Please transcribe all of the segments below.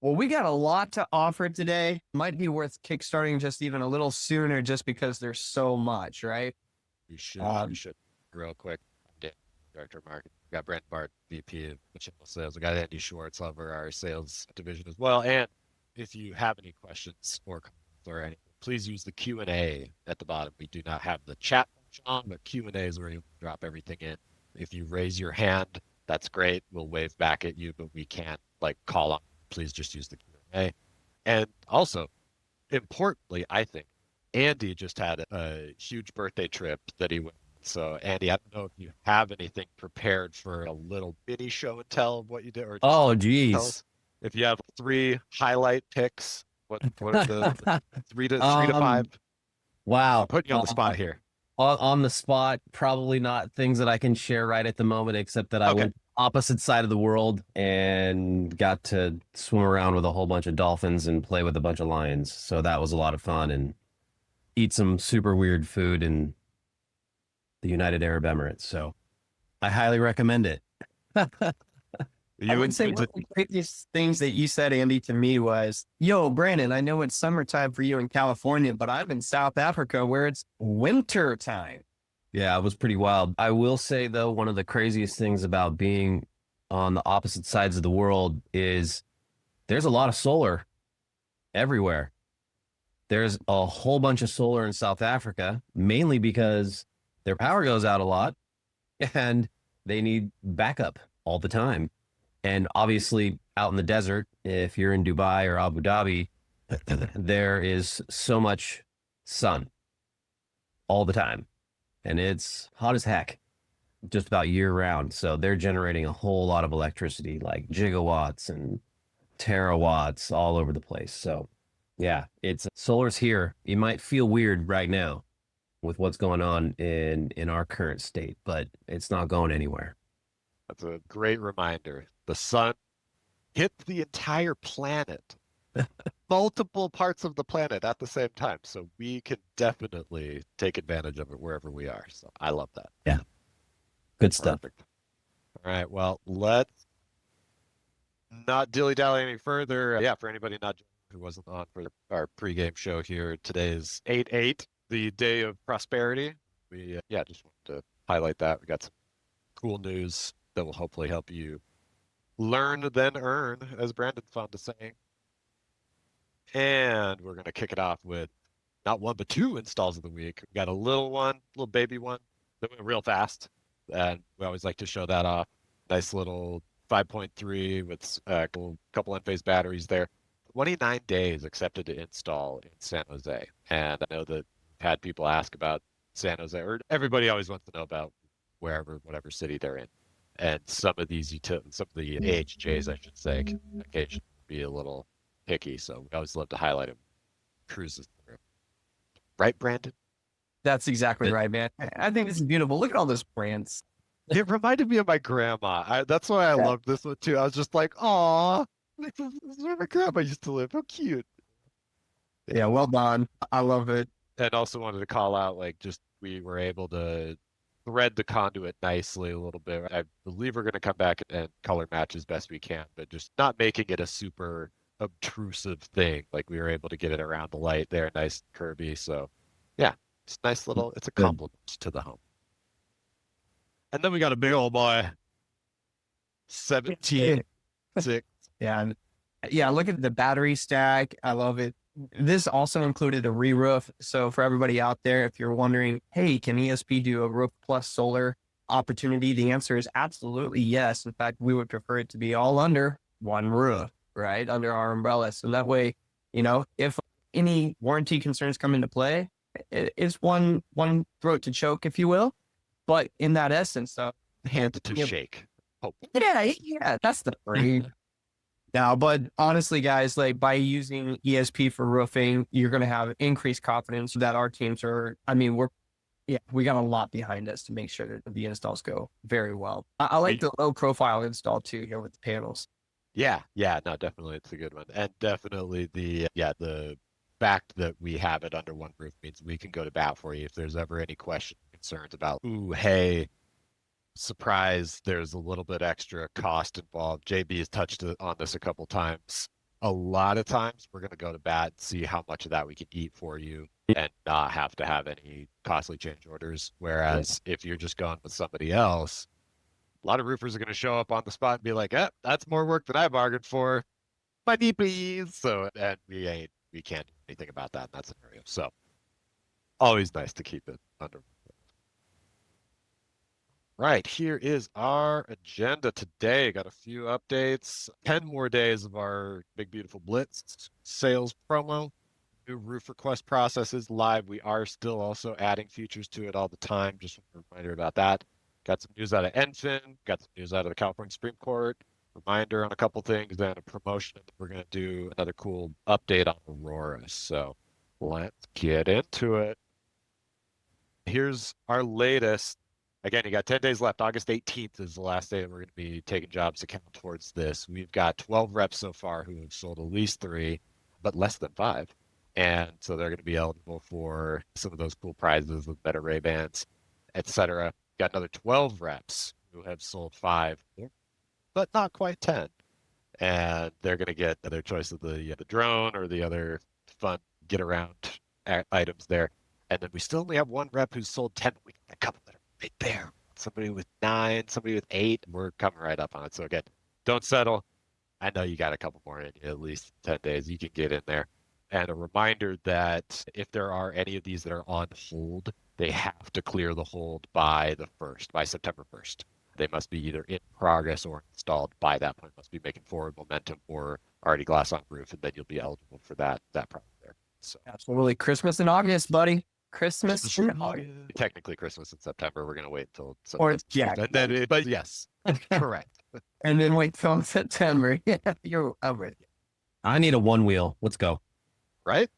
Well, we got a lot to offer today. Might be worth kickstarting just even a little sooner just because there's so much, right? We Um, should, real quick. I'm Dan, Director of Marketing. We got Brent Bart, VP of Channel Sales. We got Andy Schwartz over our sales division as well. And if you have any questions or comments or anything, please use the Q&A at the bottom. We do not have the chat function on, but Q&A is where you drop everything in. If you raise your hand, that's great. We'll wave back at you, but we can't like call on. Please just use the Q&A. And also, importantly, I think Andy just had a huge birthday trip that he went. So, Andy, I don't know if you have anything prepared for a little mini show and tell of what you did, or just oh, tell geez. us if you have three highlight picks. What are the three to five? um, wow. I'm putting you on the spot here. On the spot, probably not things that I can share right at the moment, except that I Okay. went opposite side of the world and got to swim around with a whole bunch of dolphins and play with a bunch of lions. So that was a lot of fun and eat some super weird food in the United Arab Emirates. So I highly recommend it. I You would say enjoyed one the of the craziest things that you said, Andy, to me was, yo, Brandon, I know it's summertime for you in California, but I'm in South Africa where it's winter time. Yeah, it was pretty wild. I will say, though, one of the craziest things about being on the opposite sides of the world is there's a lot of solar everywhere. There's a whole bunch of solar in South Africa, mainly because their power goes out a lot and they need backup all the time. And obviously, out in the desert, if you're in Dubai or Abu Dhabi, there is so much sun all the time. And it's hot as heck just about year round. So they're generating a whole lot of electricity, like gigawatts and terawatts all over the place. So yeah, it's solar's here. You might feel weird right now with what's going on in our current state, but it's not going anywhere. That's a great reminder. The sun hit the entire planet, multiple parts of the planet at the same time. So we can definitely take advantage of it wherever we are. So I love that. Yeah, good stuff. Perfect. All right. Well, let's not dilly dally any further. Yeah, for anybody not who wasn't on for our pregame show here, today is 8/8, the day of prosperity. We yeah, just wanted to highlight that. We got some cool news that will hopefully help you learn then earn, as Brandon's fond of saying. And we're gonna kick it off with not one but two installs of the week. We got a little one, little baby one that went real fast, and we always like to show that off. Nice little 5.3 with a couple Enphase batteries there. 29 days accepted to install in San Jose, and I know that I've had people ask about San Jose, or everybody always wants to know about wherever, whatever city they're in. And some of these some of the AHJs, I should say, can occasionally be a little picky. So we always love to highlight them cruises through. Right, Brandon? That's exactly It, right, man. I think this is beautiful. Look at all those brands. it reminded me of my grandma. That's why I Yeah. love this one too. I was just like, "Aw, this is where my grandma used to live. How cute." Yeah, Yeah. well done. I love it. And also wanted to call out, like, just we were able to thread the conduit nicely a little bit. I believe we're going to come back and color match as best we can, but just not making it a super obtrusive thing. Like we were able to get it around the light there, nice and curvy. So, yeah, it's nice little. It's a Good. compliment to the home. And then we got a big old boy, Yeah. 17.6. Yeah. Yeah. Look at the battery stack. I love it. This also included a re-roof. So for everybody out there, if you're wondering, hey, can ESP do a roof plus solar opportunity? The answer is absolutely yes. In fact, we would prefer it to be all under one roof, right? Under our umbrella. So that way, if any warranty concerns come into play, it's one throat to choke, if you will. But in that essence, Hand to you know, shake. Oh, yeah, that's the phrase. Now, but honestly, guys, like by using ESP for roofing, you're going to have increased confidence that our teams are. I mean, we got a lot behind us to make sure that the installs go very well. I like we the low profile install too here with the panels. yeah, no, definitely it's a good one. And definitely the fact that we have it under one roof means we can go to bat for you if there's ever any questions, concerns about, ooh, hey, surprise, there's a little bit extra cost involved. JB has touched on this a couple times. A lot of times we're going to go to bat and see how much of that we can eat for you and not have to have any costly change orders. Whereas if you're just going with somebody else, a lot of roofers are going to show up on the spot and be like, that's more work than I bargained for. Money, please. So, and we can't do anything about that in that scenario. So always nice to keep it under. Right, here is our agenda today. Got a few updates. 10 more days of our Big Beautiful Blitz sales promo. New roof request process is live. We are still also adding features to it all the time. Just a reminder about that. Got some news out of Enfin. Got some news out of the California Supreme Court. Reminder on a couple things and a promotion. We're going to do another cool update on Aurora. So let's get into it. Here's our latest. Again, you got 10 days left. August 18th is the last day that we're going to be taking jobs to count towards this. We've got 12 reps so far who have sold at least 3, but less than 5. And so they're going to be eligible for some of those cool prizes with better Ray-Bans, etc. Got another 12 reps who have sold 5, but not quite 10. And they're going to get their choice of the drone or the other fun get-around items there. And then we still only have 1 rep who's sold 10. We got a couple that are right there. Somebody with 9, somebody with 8. We're coming right up on it. So again, don't settle. I know you got a couple more in you, at least 10 days. You can get in there. And a reminder that if there are any of these that are on hold, they have to clear the hold by September 1st. They must be either in progress or installed by that point. Must be making forward momentum or already glass on roof, and then you'll be eligible for that product there. So absolutely, Christmas in August, buddy. Christmas in August. Technically Christmas in September. We're going to wait until Or September. yeah, And then but yes, correct. And then wait till September. Yeah, you're over. I need a 1 wheel. Let's go. Right?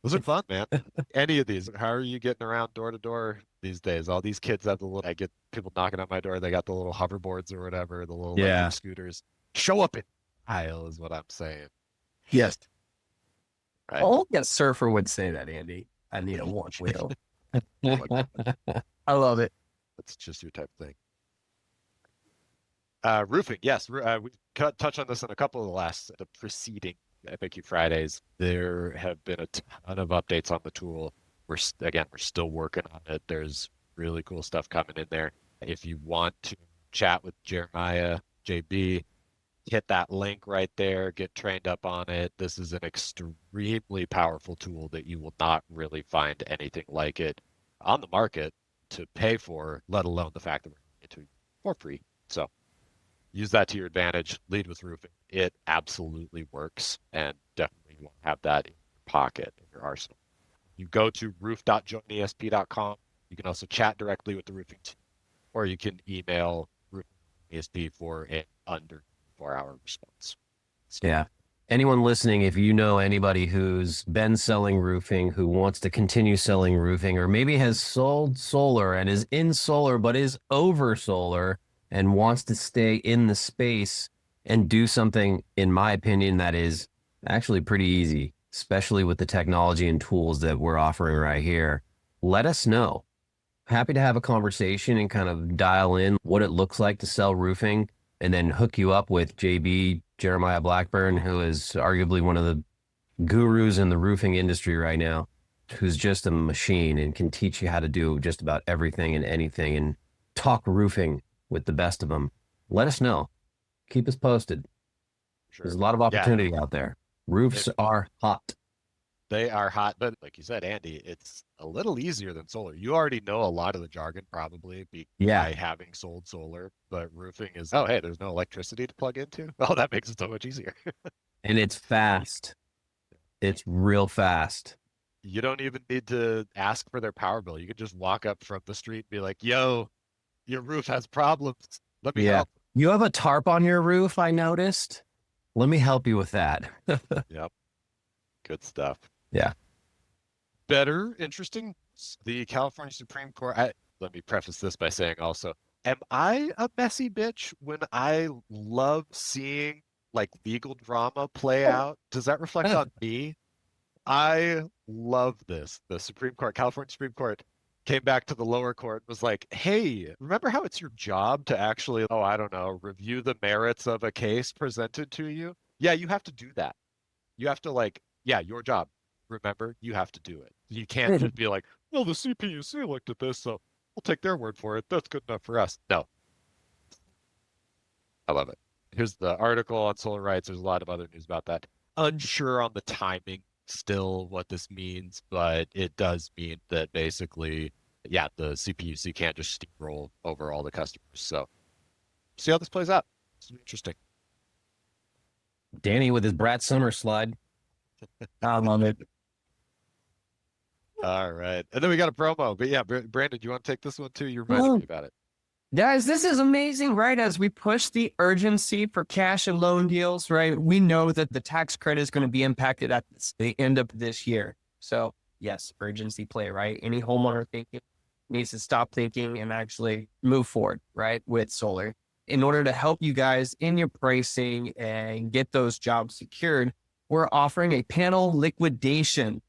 Those are fun, man. Any of these. How are you getting around door to door these days? All these kids have I get people knocking on my door. They got the little hoverboards or whatever, the little electric scooters. Show up in aisle is what I'm saying. Yes. Right. Only a surfer would say that, Andy. I need a 1 wheel. I love it. That's just your type of thing. Roofing, yes. We touched on this in a couple of the preceding FAQ Fridays. There have been a ton of updates on the tool. We're still working on it. There's really cool stuff coming in there. If you want to chat with Jeremiah, JB, hit that link right there, get trained up on it. This is an extremely powerful tool that you will not really find anything like it on the market to pay for, let alone the fact that we're getting it for free. So use that to your advantage. Lead with roofing. It absolutely works, and definitely you want to have that in your pocket, in your arsenal. You go to roof.joinesp.com. You can also chat directly with the roofing team, or you can email roofing.esp for an under 4-hour response. So, yeah. Anyone listening, if you know anybody who's been selling roofing, who wants to continue selling roofing, or maybe has sold solar and is in solar but is over solar and wants to stay in the space and do something, in my opinion, that is actually pretty easy, especially with the technology and tools that we're offering right here, let us know. Happy to have a conversation and kind of dial in what it looks like to sell roofing, and then hook you up with JB, Jeremiah Blackburn, who is arguably one of the gurus in the roofing industry right now, who's just a machine and can teach you how to do just about everything and anything and talk roofing with the best of them. Let us know. Keep us posted. Sure. There's a lot of opportunity out there. Roofs are hot. They are hot, but like you said, Andy, it's a little easier than solar. You already know a lot of the jargon probably by having sold solar, but roofing is, oh, hey, there's no electricity to plug into. Oh, that makes it so much easier. And it's fast. It's real fast. You don't even need to ask for their power bill. You can just walk up from the street and be like, yo, your roof has problems. Let me help. You have a tarp on your roof, I noticed. Let me help you with that. Yep. Good stuff. Yeah. Better, interesting. The California Supreme Court. Let me preface this by saying also, am I a messy bitch when I love seeing like legal drama play out? Does that reflect on me? I love this. The Supreme Court, California Supreme Court, came back to the lower court, was like, hey, remember how it's your job to actually, review the merits of a case presented to you? Yeah, you have to do that. You have to like, yeah, your job. Remember, you have to do it. You can't just be like, well, the CPUC looked at this, so we'll take their word for it. That's good enough for us. No, I love it. Here's the article on solar rights. There's a lot of other news about that. Unsure on the timing still what this means, but it does mean that basically, yeah, the CPUC can't just steamroll over all the customers. So see how this plays out. It's interesting. Danny with his Brat Summer slide. I love it. All right. And then we got a promo. But yeah, Brandon, you want to take this one too? You reminded me about it. Guys, this is amazing, right? As we push the urgency for cash and loan deals, right? We know that the tax credit is going to be impacted at the end of this year. So yes, urgency play, right? Any homeowner thinking needs to stop thinking and actually move forward, right? With solar. In order to help you guys in your pricing and get those jobs secured, we're offering a panel liquidation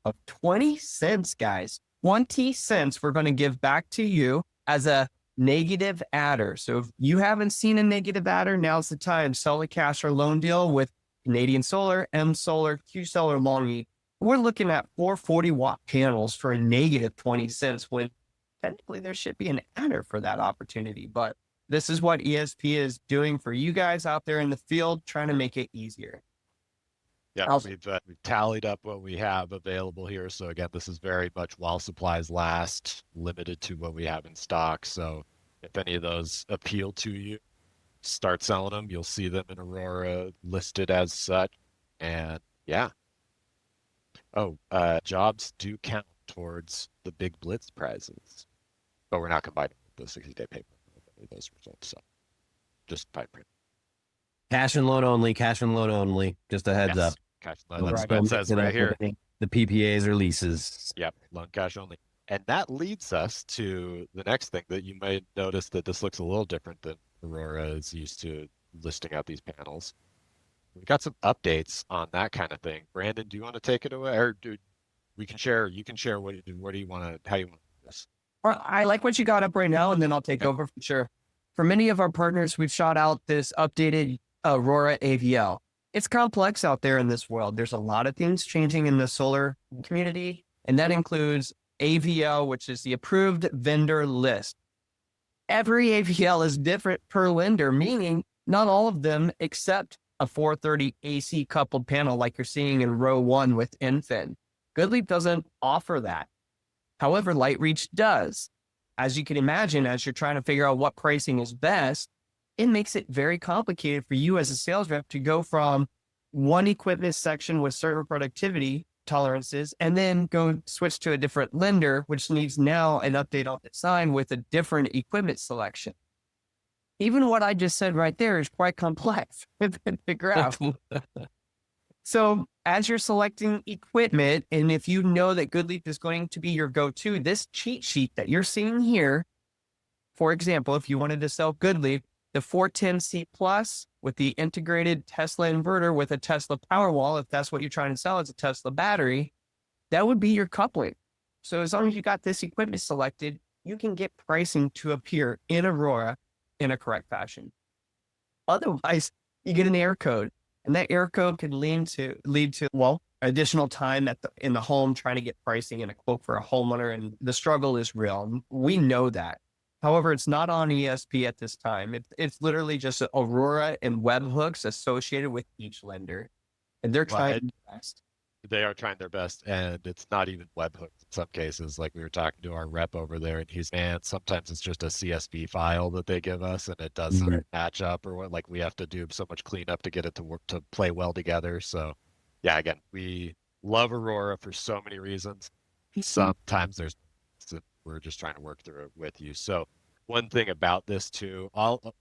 of 20 cents, guys. 20 cents we're going to give back to you as a negative adder. So if you haven't seen a negative adder, now's the time. Sell a cash or loan deal with Canadian Solar, M Solar, Q Solar, Longy. We're looking at 440 watt panels for a negative 20 cents when technically there should be an adder for that opportunity. But this is what ESP is doing for you guys out there in the field, trying to make it easier. Yeah, we've tallied up what we have available here. So again, this is very much while supplies last, limited to what we have in stock. So if any of those appeal to you, start selling them. You'll see them in Aurora listed as such. And yeah. Oh, jobs do count towards the big BLITZ prizes, but we're not combining with the 60-day paper with any of those results. So just fine print. Cash and loan only, cash and loan only. Just a heads up. Cash loan. That's what it says right here. The PPAs or leases. Yep, loan cash only. And that leads us to the next thing that you might notice that this looks a little different than Aurora is used to listing out these panels. We've got some updates on that kind of thing. Brandon, do you want to take it away? Or we can share, you can share what do you want to, how you want to do this? I like what you got up right now, and then I'll take over for sure. For many of our partners, we've shot out this updated Aurora AVL. It's complex out there in this world. There's a lot of things changing in the solar community, and that includes AVL, which is the approved vendor list. Every AVL is different per lender, meaning not all of them accept a 430 AC coupled panel like you're seeing in row 1 with Infin. Goodleap doesn't offer that. However, Lightreach does. As you can imagine, as you're trying to figure out what pricing is best, it makes it very complicated for you as a sales rep to go from one equipment section with certain productivity tolerances and then go switch to a different lender, which needs now an update on the design with a different equipment selection. Even what I just said right there is quite complex to figure out. So as you're selecting equipment, and if you know that Goodleap is going to be your go-to, this cheat sheet that you're seeing here, for example, if you wanted to sell Goodleap, the 410C Plus with the integrated Tesla inverter with a Tesla Powerwall, if that's what you're trying to sell as a Tesla battery, that would be your coupling. So as long as you got this equipment selected, you can get pricing to appear in Aurora in a correct fashion. Otherwise, you get an error code, and that error code can lead to additional time in the home trying to get pricing and a quote for a homeowner, and the struggle is real. We know that. However, it's not on ESP at this time. It's literally just Aurora and webhooks associated with each lender, and they're trying their best. They are trying their best, and it's not even webhooks in some cases. Like we were talking to our rep over there, and sometimes it's just a CSV file that they give us, and it doesn't match up or what. Like we have to do so much cleanup to get it to work, to play well together. So, yeah, again, we love Aurora for so many reasons. Sometimes we're just trying to work through it with you. So one thing about this too,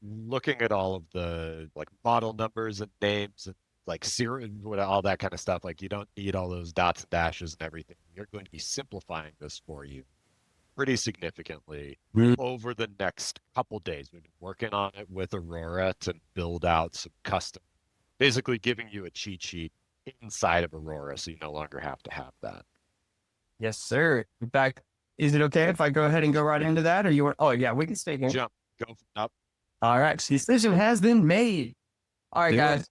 looking at all of the like model numbers and names and like serial, all that kind of stuff, like you don't need all those dots and dashes and everything. You're going to be simplifying this for you pretty significantly over the next couple days. We've been working on it with Aurora to build out some custom, basically giving you a cheat sheet inside of Aurora, so you no longer have to have that. Yes, sir. In fact, is it okay if I go ahead and go right into that, or you want? Oh yeah, we can stay here. Go up. All right, decision has been made. All right, guys.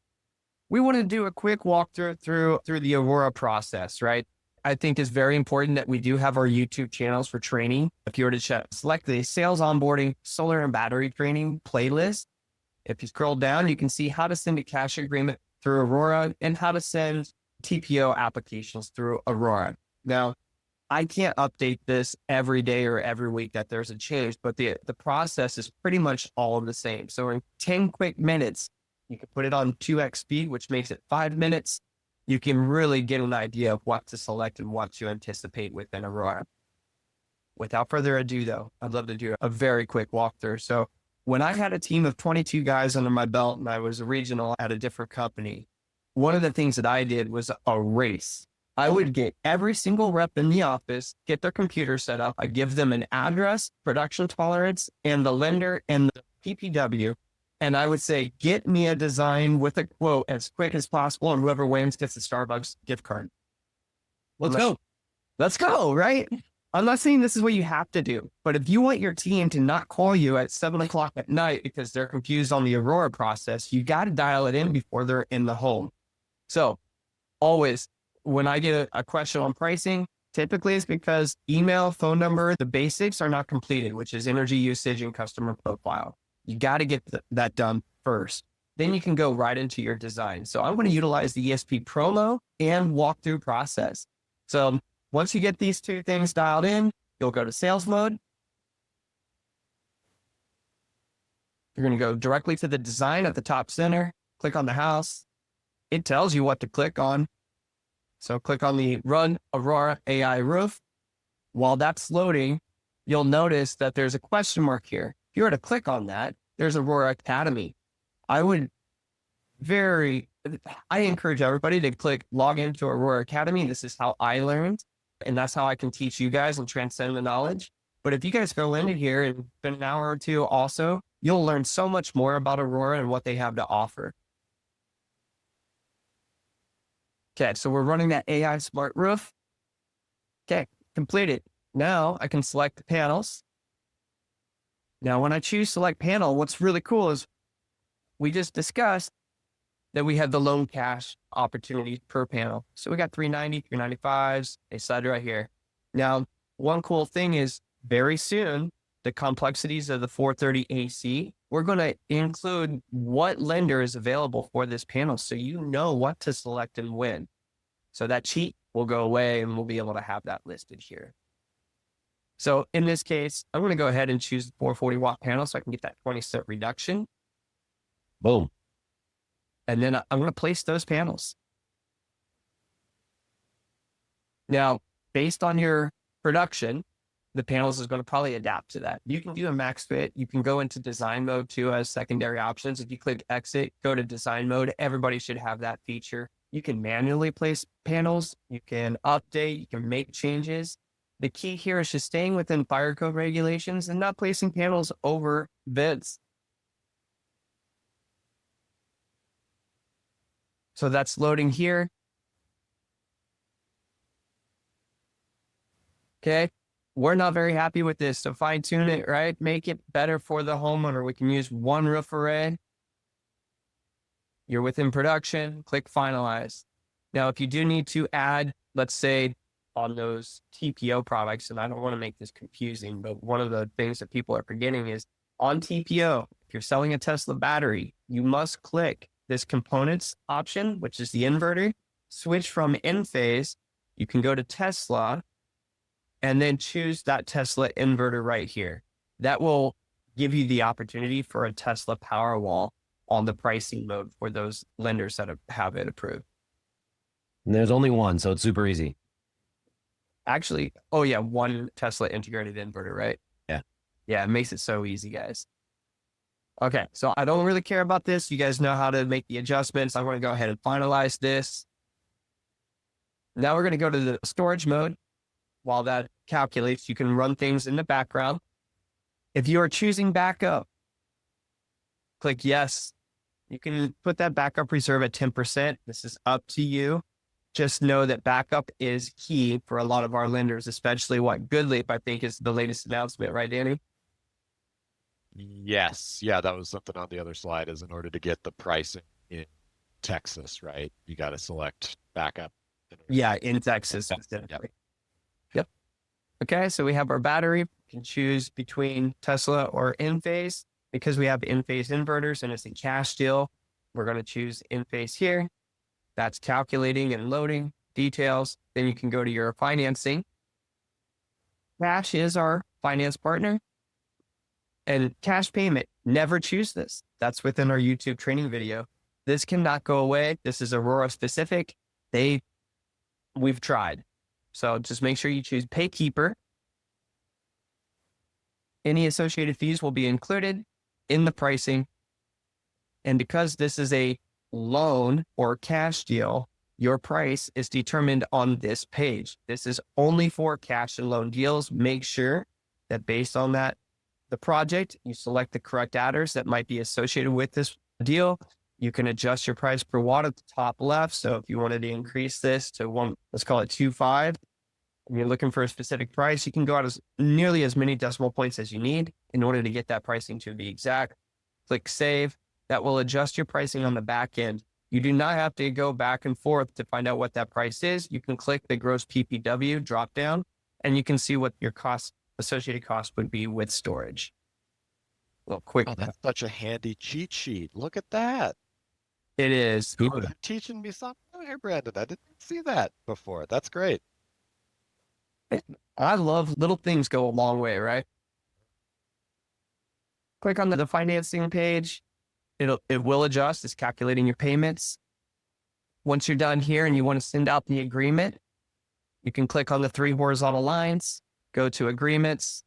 we want to do a quick walkthrough through the Aurora process, right? I think it's very important that we do have our YouTube channels for training. If you were to select the sales onboarding, solar and battery training playlist, if you scroll down, you can see how to send a cash agreement through Aurora and how to send TPO applications through Aurora. Now, I can't update this every day or every week that there's a change, but the process is pretty much all the same. So in 10 quick minutes, you can put it on 2x speed, which makes it 5 minutes. You can really get an idea of what to select and what to anticipate within Aurora. Without further ado, though, I'd love to do a very quick walkthrough. So when I had a team of 22 guys under my belt and I was a regional at a different company, one of the things that I did was a race. I would get every single rep in the office, get their computer set up. I give them an address, production tolerance, and the lender and the PPW. And I would say, get me a design with a quote as quick as possible. And whoever wins gets a Starbucks gift card. Let's go. Let's go, right? I'm not saying this is what you have to do, but if you want your team to not call you at 7 o'clock at night because they're confused on the Aurora process, you got to dial it in before they're in the home. So always, when I get a question on pricing, typically it's because email, phone number, the basics are not completed, which is energy usage and customer profile. You got to get that done first. Then you can go right into your design. So I'm going to utilize the ESP promo and walkthrough process. So once you get these two things dialed in, you'll go to sales mode. You're going to go directly to the design at the top center, click on the house. It tells you what to click on. So click on the Run Aurora AI Roof. While that's loading, you'll notice that there's a question mark here. If you were to click on that, there's Aurora Academy. I encourage everybody to click log into Aurora Academy. This is how I learned, and that's how I can teach you guys and transcend the knowledge. But if you guys go into here and spend an hour or two also, you'll learn so much more about Aurora and what they have to offer. Okay, so we're running that AI Smart Roof. Okay, completed. Now I can select the panels. Now, when I choose select panel, what's really cool is we just discussed that we have the loan cash opportunity per panel. So we got 390, 395s, they slide right here. Now, one cool thing is very soon, the complexities of the 430 AC, we're going to include what lender is available for this panel so you know what to select and when. So that cheat will go away and we'll be able to have that listed here. So in this case, I'm going to go ahead and choose the 440 watt panel so I can get that 20% reduction. Boom. And then I'm going to place those panels. Now, based on your production, the panels is going to probably adapt to that. You can do a max fit. You can go into design mode too as secondary options. If you click exit, go to design mode, everybody should have that feature. You can manually place panels. You can update. You can make changes. The key here is just staying within fire code regulations and not placing panels over vents. So that's loading here. Okay. We're not very happy with this. So fine tune it, right? Make it better for the homeowner. We can use one roof array. You're within production, click finalize. Now, if you do need to add, let's say on those TPO products, and I don't want to make this confusing, but one of the things that people are forgetting is on TPO, if you're selling a Tesla battery, you must click this components option, which is the inverter, switch from in phase. You can go to Tesla and then choose that Tesla inverter right here. That will give you the opportunity for a Tesla Powerwall on the pricing mode for those lenders that have it approved. And there's only one, so it's super easy. Actually, oh yeah, one Tesla integrated inverter, right? Yeah. Yeah, it makes it so easy, guys. Okay, so I don't really care about this. You guys know how to make the adjustments. I'm going to go ahead and finalize this. Now we're going to go to the storage mode. While that calculates, you can run things in the background. If you are choosing backup, click yes. You can put that backup reserve at 10%. This is up to you. Just know that backup is key for a lot of our lenders, especially what GoodLeap, I think, is the latest announcement, right, Danny? Yes. Yeah, that was something on the other slide is in order to get the pricing in Texas, right? You got to select backup. Yeah, in Texas specifically. Yep. Okay, so we have our battery. We can choose between Tesla or Enphase. Because we have Enphase inverters and it's a cash deal, we're going to choose Enphase here. That's calculating and loading details. Then you can go to your financing. Cash is our finance partner. And cash payment, never choose this. That's within our YouTube training video. This cannot go away. This is Aurora specific. We've tried. So just make sure you choose Paykeeper. Any associated fees will be included in the pricing. And because this is a loan or cash deal, your price is determined on this page. This is only for cash and loan deals. Make sure that based on that, the project, you select the correct adders that might be associated with this deal. You can adjust your price per watt at the top left. So if you wanted to increase this to one, let's call it 2.5, and you're looking for a specific price, you can go out as nearly as many decimal points as you need in order to get that pricing to be exact. Click save. That will adjust your pricing on the back end. You do not have to go back and forth to find out what that price is. You can click the gross PPW drop down and you can see what your associated cost would be with storage. Well, quick. Oh, that's such a handy cheat sheet. Look at that. It is. You're teaching me something here, Brandon. I didn't see that before. That's great. I love little things go a long way, right? Click on the financing page. It will adjust. It's calculating your payments. Once you're done here and you want to send out the agreement, you can click on the 3 horizontal lines, go to agreements,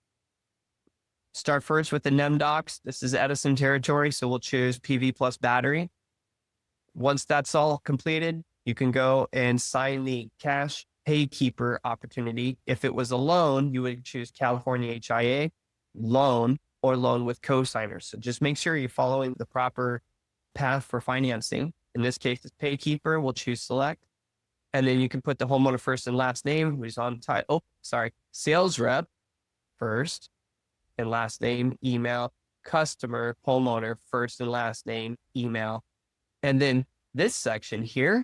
start first with the NEM docs. This is Edison territory, so we'll choose PV plus battery. Once that's all completed, you can go and sign the cash Paykeeper opportunity. If it was a loan, you would choose California HIA, loan, or loan with co-signers. So just make sure you're following the proper path for financing. In this case, it's Paykeeper. We'll choose select. And then you can put the homeowner first and last name, who's on sales rep first and last name, email, customer, homeowner, first and last name, email. And then this section here,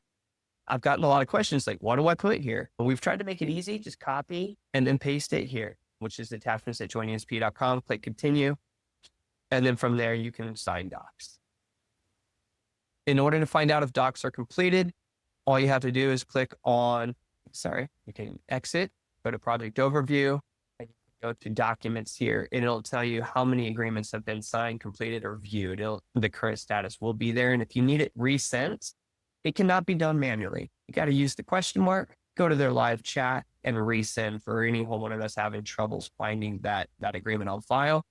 I've gotten a lot of questions like, what do I put here? But we've tried to make it easy. Just copy and then paste it here, which is attachments at joinesp.com. Click continue. And then from there, you can sign docs. In order to find out if docs are completed, all you have to do is click on, you can exit, go to project overview, and go to documents here. And it'll tell you how many agreements have been signed, completed, or viewed. The current status will be there. And if you need it resent, it cannot be done manually. You got to use the question mark, go to their live chat, and resend for any homeowner that's having troubles finding that agreement on file.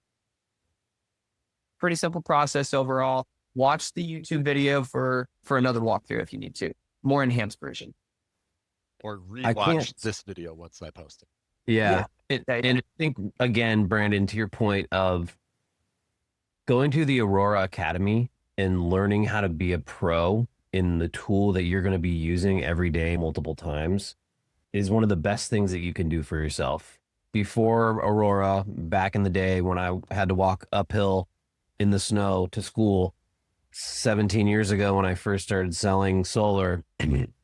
Pretty simple process overall. Watch the YouTube video for another walkthrough if you need to. More enhanced version. Or rewatch this video once I post it. Yeah. And I think, again, Brandon, to your point of going to the Aurora Academy and learning how to be a pro in the tool that you're going to be using every day, multiple times, is one of the best things that you can do for yourself. Before Aurora, back in the day when I had to walk uphill in the snow to school, 17 years ago when I first started selling solar,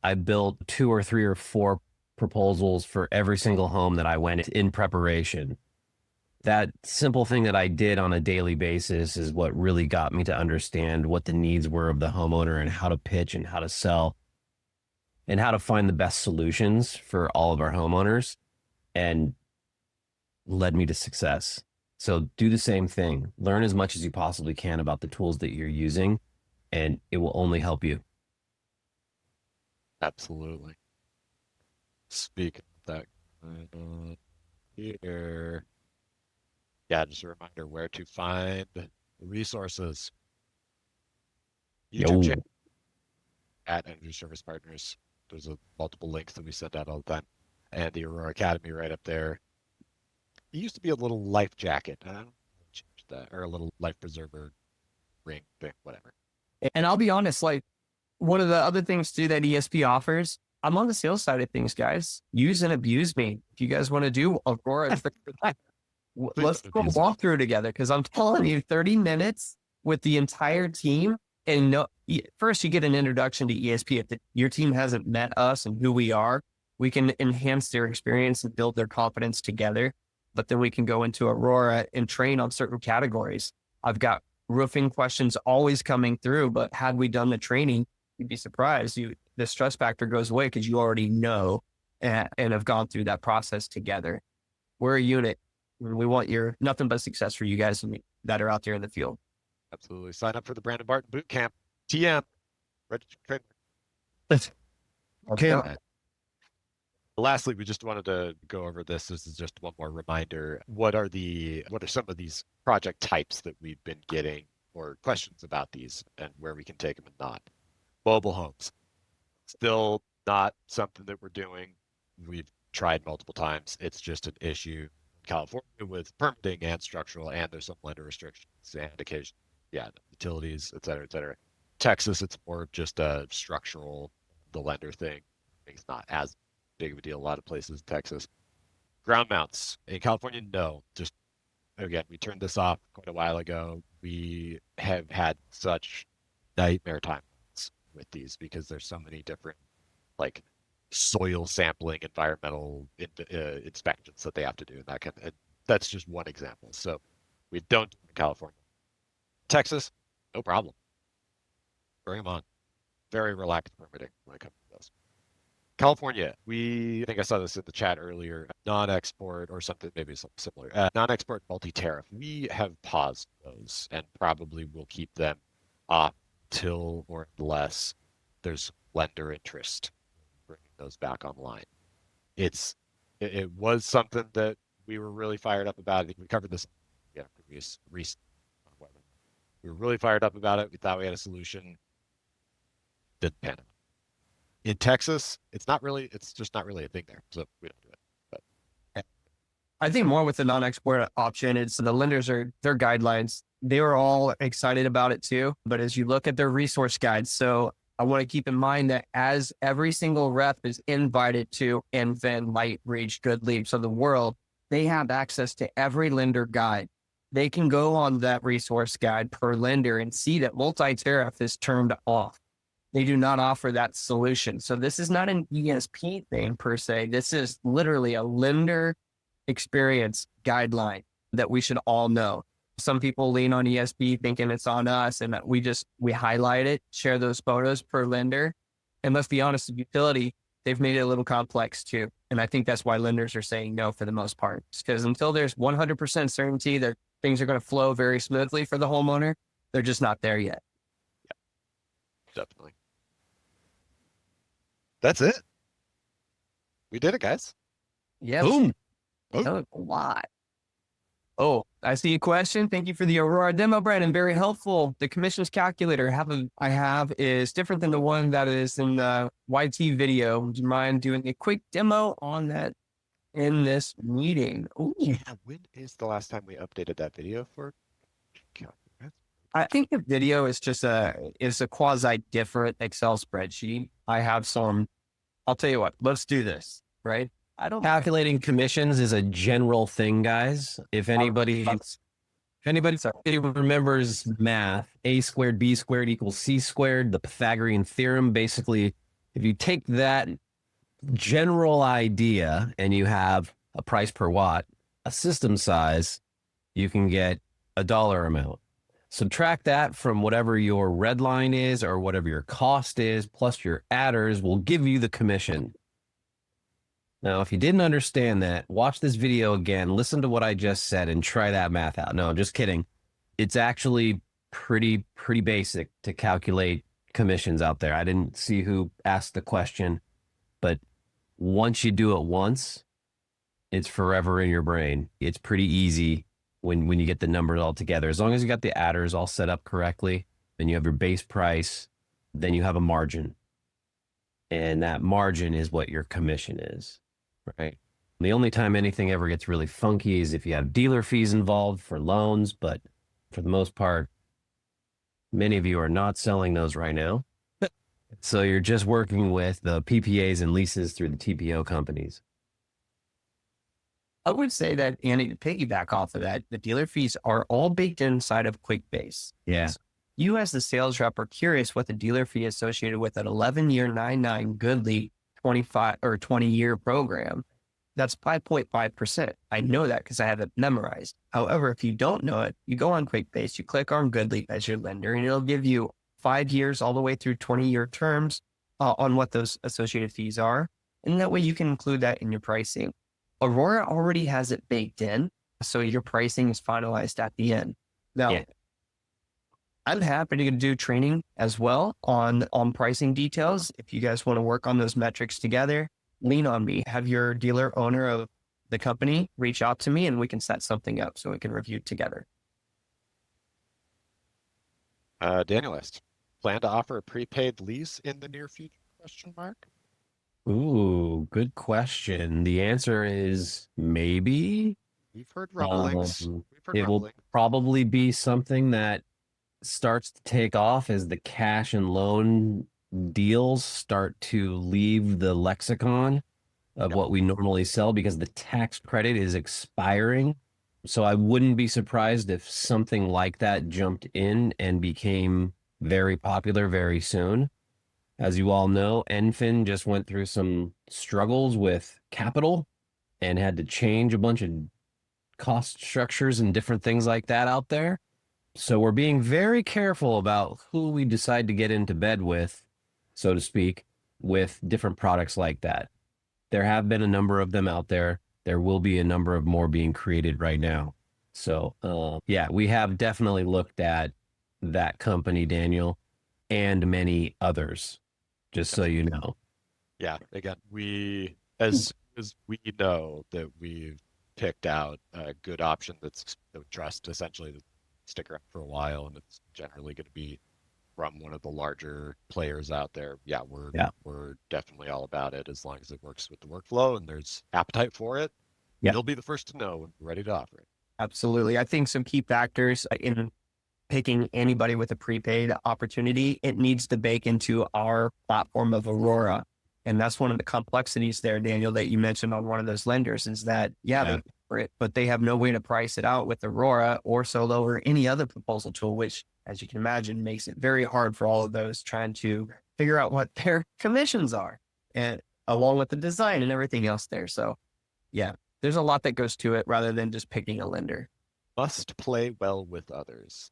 I built 2 or 3 or 4 proposals for every single home that I went in preparation. That simple thing that I did on a daily basis is what really got me to understand what the needs were of the homeowner and how to pitch and how to sell and how to find the best solutions for all of our homeowners, and led me to success. So do the same thing. Learn as much as you possibly can about the tools that you're using, and it will only help you. Absolutely. Speaking of that, here. Yeah, just a reminder where to find resources. YouTube channel at Energy Service Partners. There's multiple links that we send out all the time. And the Aurora Academy right up there. It used to be a little life jacket. I don't know, change that, or a little life preserver ring thing, whatever. And I'll be honest, like one of the other things too that ESP offers, I'm on the sales side of things, guys. Use and abuse me. If you guys want to do Aurora, let's go walk through together, because I'm telling you, 30 minutes with the entire team, And no, first you get an introduction to ESP. If your team hasn't met us and who we are, we can enhance their experience and build their confidence together. But then we can go into Aurora and train on certain categories. I've got roofing questions always coming through, but had we done the training, you'd be surprised. The stress factor goes away because you already know and have gone through that process together. We're a unit. We want nothing but success for you guys that are out there in the field. Absolutely. Sign up for the Brandon Barton Boot Camp. TM. Registered trademark. Let's Okay. go. Lastly, we just wanted to go over this. This is just one more reminder. What are some of these project types that we've been getting, or questions about these, and where we can take them and not? Mobile homes. Still not something that we're doing. We've tried multiple times. It's just an issue in California with permitting and structural, and there's some lender restrictions and occasion, utilities, et cetera, et cetera. Texas, it's more just a structural, the lender thing. It's not as big of a deal. A lot of places in Texas. Ground mounts in California, no. Just again, we turned this off quite a while ago. We have had such nightmare times with these because there's so many different like soil sampling, environmental inspections that they have to do, and that's just one example. So we don't do it in California. Texas, no problem. Bring them on. Very relaxed permitting when it comes to this. California, I think I saw this in the chat earlier, non-export or something, maybe something similar, non-export multi-tariff. We have paused those and probably will keep them off till or unless there's lender interest in bringing those back online. It was something that we were really fired up about. I think we covered this in previous recent. We were really fired up about it. We thought we had a solution. Didn't pan out. In Texas, it's just not really a thing there. So we don't do it. But I think more with the non-export option, it's the lenders their guidelines. They were all excited about it too. But as you look at their resource guides, so I want to keep in mind that as every single rep is invited to Invent, Light, Reach, Good Leaps of the world, they have access to every lender guide. They can go on that resource guide per lender and see that multi-tariff is turned off. They do not offer that solution. So this is not an ESP thing per se. This is literally a lender experience guideline that we should all know. Some people lean on ESP thinking it's on us, and that we highlight it, share those photos per lender. And let's be honest, the utility, they've made it a little complex too. And I think that's why lenders are saying no for the most part. Because until there's 100% certainty that things are going to flow very smoothly for the homeowner, they're just not there yet. yeah, definitely. That's it. We did it, guys. Yeah. Boom. That was a lot. Oh, I see a question. Thank you for the Aurora demo, Brandon. Very helpful. The commissions calculator I have is different than the one that is in the YT video. Would you mind doing a quick demo on that in this meeting? Ooh. Yeah. When is the last time we updated that video for? I think the video is just a quasi different Excel spreadsheet. I'll tell you what, let's do this, right? Calculating commissions is a general thing, guys. If anybody remembers math, a squared b squared equals c squared, the Pythagorean theorem, basically, if you take that general idea and you have a price per watt, a system size, you can get a dollar amount. Subtract that from whatever your red line is or whatever your cost is, plus your adders will give you the commission. Now, if you didn't understand that, watch this video again, listen to what I just said, and try that math out. No, just kidding. It's actually pretty basic to calculate commissions out there. I didn't see who asked the question, but once you do it once, it's forever in your brain. It's pretty easy when you get the numbers all together. As long as you got the adders all set up correctly, then you have your base price, then you have a margin. And that margin is what your commission is, right? The only time anything ever gets really funky is if you have dealer fees involved for loans, but for the most part, many of you are not selling those right now. So you're just working with the PPAs and leases through the TPO companies. I would say that, Andy, to piggyback off of that, the dealer fees are all baked inside of QuickBase. Yeah. You as the sales rep are curious what the dealer fee associated with an 11-year 99 Goodly 25 or 20-year program. That's 5.5%. I know that because I have it memorized. However, if you don't know it, you go on QuickBase, you click on Goodly as your lender, and it'll give you 5 years all the way through 20-year terms on what those associated fees are. And that way you can include that in your pricing. Aurora already has it baked in, so your pricing is finalized at the end. Now, Yeah. I'm happy to do training as well on pricing details. If you guys want to work on those metrics together, lean on me. Have your dealer owner of the company reach out to me and we can set something up so we can review together. Daniel asked, plan to offer a prepaid lease in the near future? Question mark. Ooh, good question. The answer is maybe. We've heard rumblings. It will probably be something that starts to take off as the cash and loan deals start to leave the lexicon of what we normally sell because the tax credit is expiring. So I wouldn't be surprised if something like that jumped in and became very popular very soon. As you all know, Enfin just went through some struggles with capital and had to change a bunch of cost structures and different things like that out there. So we're being very careful about who we decide to get into bed with, so to speak, with different products like that. There have been a number of them out there. There will be a number of more being created right now. So, yeah, we have definitely looked at that company, Daniel, and many others, just so you know. Yeah, again, as soon as we know that we've picked out a good option that's that we trust, essentially, to stick around for a while, and it's generally going to be from one of the larger players out there. Yeah, we're definitely all about it as long as it works with the workflow and there's appetite for it. Yeah. You'll be the first to know when we're ready to offer it. Absolutely. I think some key factors in picking anybody with a prepaid opportunity, it needs to bake into our platform of Aurora. And that's one of the complexities there, Daniel, that you mentioned on one of those lenders is that, they pay for it, but they have no way to price it out with Aurora or Solo or any other proposal tool, which, as you can imagine, makes it very hard for all of those trying to figure out what their commissions are and along with the design and everything else there. So yeah, there's a lot that goes to it rather than just picking a lender. Must play well with others.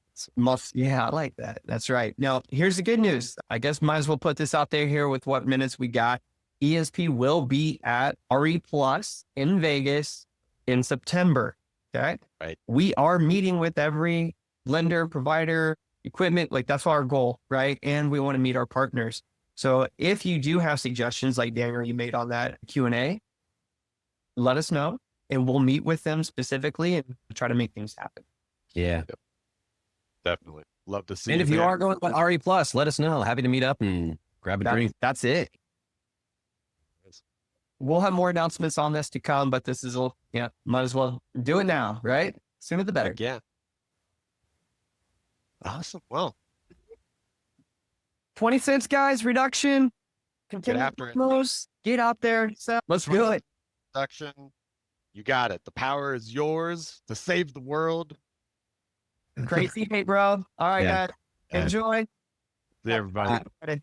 Yeah, I like that. That's right. Now, here's the good news. I guess might as well put this out there here with what minutes we got. ESP will be at RE Plus in Vegas in September. Okay. Right. We are meeting with every lender, provider, equipment. Like that's our goal, right? And we want to meet our partners. So if you do have suggestions like Daniel, you made on that Q&A, let us know and we'll meet with them specifically and try to make things happen. Yeah. Yep. Definitely. Love to see And you if you there. are going with RE Plus, let us know. Happy to meet up and grab a drink. That's it. We'll have more announcements on this to come, but this is, might as well do it now, right? Sooner the better. Yeah. Awesome. Well, 20 cents, guys, reduction. get after it. Get out there. So let's do it. Production. You got it. The power is yours to save the world. Crazy, hey, bro. All right, guys. Enjoy. See everybody. Bye.